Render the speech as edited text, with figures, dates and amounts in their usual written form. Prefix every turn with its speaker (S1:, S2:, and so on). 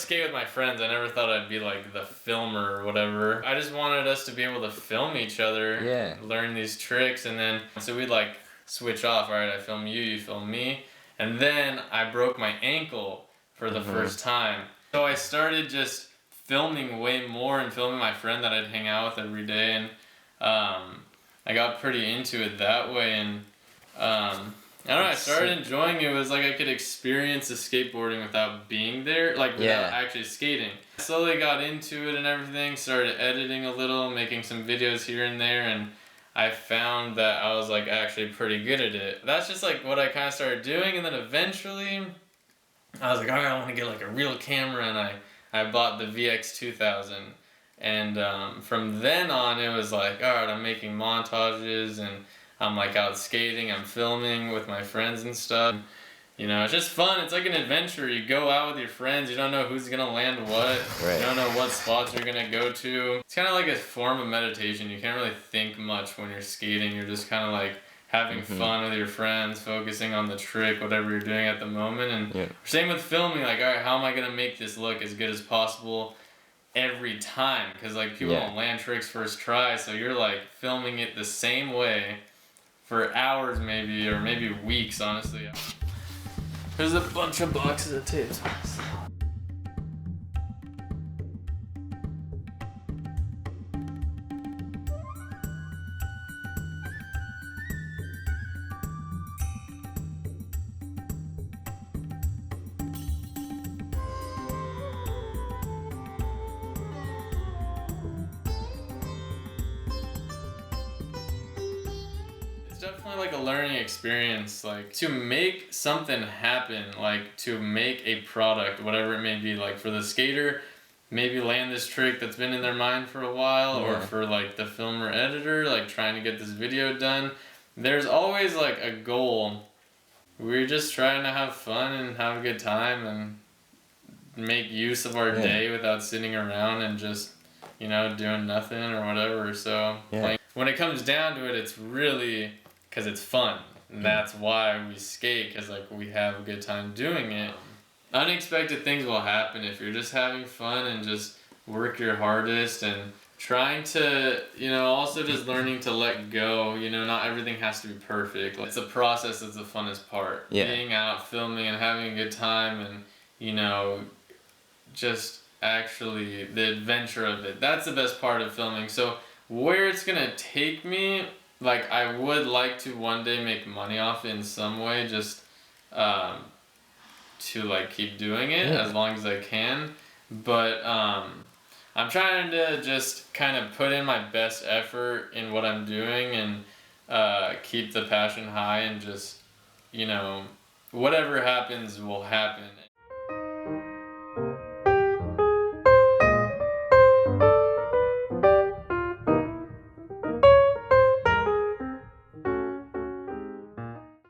S1: skate with my friends. I never thought I'd be like the filmer or whatever. I just wanted us to be able to film each other, learn these tricks, and then so we'd like switch off. All right, I film you, you film me, and then I broke my ankle for the first time. So I started just filming way more and filming my friend that I'd hang out with every day, and I got pretty into it that way, and I don't know, I started enjoying it. It was like I could experience the skateboarding without being there, like without actually skating. I slowly got into it and everything, started editing a little, making some videos here and there, and I found that I was like actually pretty good at it. That's just like what I kind of started doing, and then eventually I was like, alright, I want to get like a real camera, and I bought the VX2000. And from then on, it was like, alright, I'm making montages, and I'm like out skating, I'm filming with my friends and stuff. You know, it's just fun. It's like an adventure. You go out with your friends, you don't know who's gonna land what. Right. You don't know what spots you're gonna go to. It's kind of like a form of meditation. You can't really think much when you're skating. You're just kind of like having fun with your friends, focusing on the trick, whatever you're doing at the moment. And same with filming, like, alright, how am I gonna make this look as good as possible every time? Because like people don't land tricks first try, so you're like filming it the same way for hours maybe, or maybe weeks, honestly. There's a bunch of boxes of tapes. Definitely like a learning experience, like to make something happen, like to make a product, whatever it may be. Like for the skater, maybe land this trick that's been in their mind for a while, or for like the filmer editor, like trying to get this video done. There's always like a goal. We're just trying to have fun and have a good time and make use of our day without sitting around and just, you know, doing nothing or whatever. So like, when it comes down to it, it's really because it's fun, and that's why we skate, because like we have a good time doing it. Unexpected things will happen if you're just having fun and just work your hardest and trying to, you know, also just learning to let go. You know, not everything has to be perfect. It's a process that's the funnest part. Being out, filming, and having a good time, and, you know, just actually the adventure of it. That's the best part of filming. So where it's gonna take me, like, I would like to one day make money off it in some way, just to like keep doing it as long as I can. But I'm trying to just kind of put in my best effort in what I'm doing, and keep the passion high, and just, you know, whatever happens will happen.